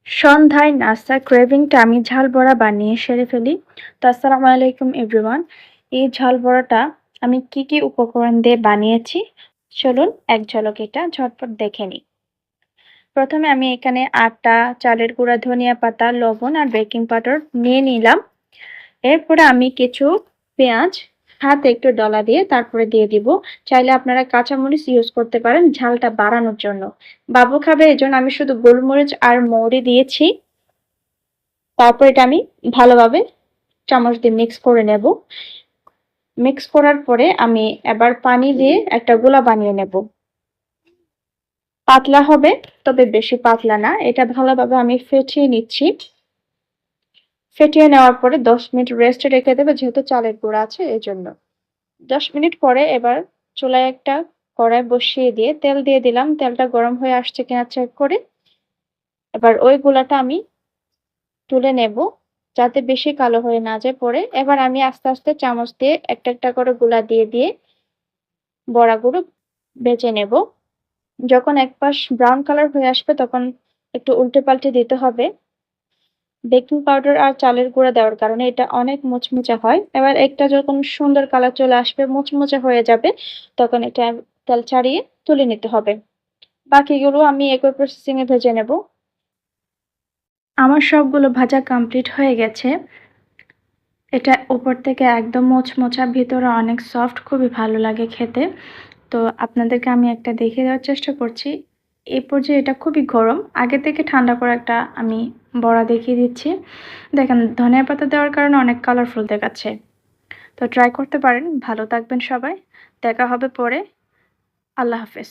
সন্ধ্যায় নাস্তার ক্রেভিংটা আমি ঝাল বড়া বানিয়ে সেরে ফেলি। তো আসসালামু আলাইকুম এভরিওয়ান। এই ঝাল বড়াটা আমি কি উপকরণ দিয়ে বানিয়েছি চলুন এক ঝলক এটা ঝটপট দেখে নিই। প্রথমে আমি এখানে আটা, চালের গুঁড়া, ধনিয়া পাতা, লবণ আর বেকিং পাউডার নিয়ে নিলাম। এরপরে আমি কিছু পেঁয়াজ হাতে একটু ডলা দিয়ে তারপরে দিয়ে দিব। চাইলে আপনারা কাঁচামরিচ ইউজ করতে পারেন ঝালটা বাড়ানোর জন্য। বাবু খাবে এজন্য আমি শুধু গোলমরিচ আর মৌরি দিয়েছি। তারপর এটা আমি ভালোভাবে চামচ দিয়ে মিক্স করে নেব। মিক্স করার পরে আমি এবার পানি দিয়ে একটা গোলা বানিয়ে নেব। পাতলা হবে, তবে বেশি পাতলা না। এটা ভালোভাবে আমি ফেটিয়ে নিচ্ছি। ফেটিয়ে নেওয়ার পরে 10 মিনিট রেস্টে রেখে দেবো, যেহেতু চালের গুঁড়া আছে এজন্য। 10 মিনিট পরে এবার চুলায় একটা কড়াই বসিয়ে দিয়ে তেল দিয়ে দিলাম। তেলটা গরম হয়ে আসছে কিনা চেক করে এবার ওই গোলাটা আমি তুলে নেব, যাতে বেশি কালো হয়ে না যায় পরে। এবার আমি আস্তে আস্তে চামচ দিয়ে একটা করে গোলা দিয়ে বড়াগুলো ভেজে নেব। যখন এক পাশ ব্রাউন কালার হয়ে আসবে তখন একটু উল্টে পাল্টে দিতে হবে। বেকিং পাউডার আর চালের গুঁড়া দেওয়ার কারণে এটা অনেক মুচমুচে হয়। এবার একটা যখন সুন্দর কালার চলে আসবে, মুচমুচে হয়ে যাবে, তখন এটা তেল ছাড়িয়ে তুলে নিতে হবে। বাকিগুলো আমি একই প্রসেসিং এ ভেজে নেব। আমার সবগুলো ভাজা কমপ্লিট হয়ে গেছে। এটা উপর থেকে একদম মোচমোচা, ভিতরে অনেক সফট, খুবই ভালো লাগে খেতে। তো আপনাদেরকে আমি একটা দেখিয়ে দেওয়ার চেষ্টা করছি। এই পর্যায়ে এটা খুবই গরম, আগে থেকে ঠান্ডা করা একটা আমি বড়া দেখিয়ে দিচ্ছি। দেখেন ধনিয়া পাতা দেওয়ার কারণে অনেক কালারফুল দেখাচ্ছে। তো ট্রাই করতে পারেন। ভালো থাকবেন সবাই, দেখা হবে পরে। আল্লাহ হাফেজ।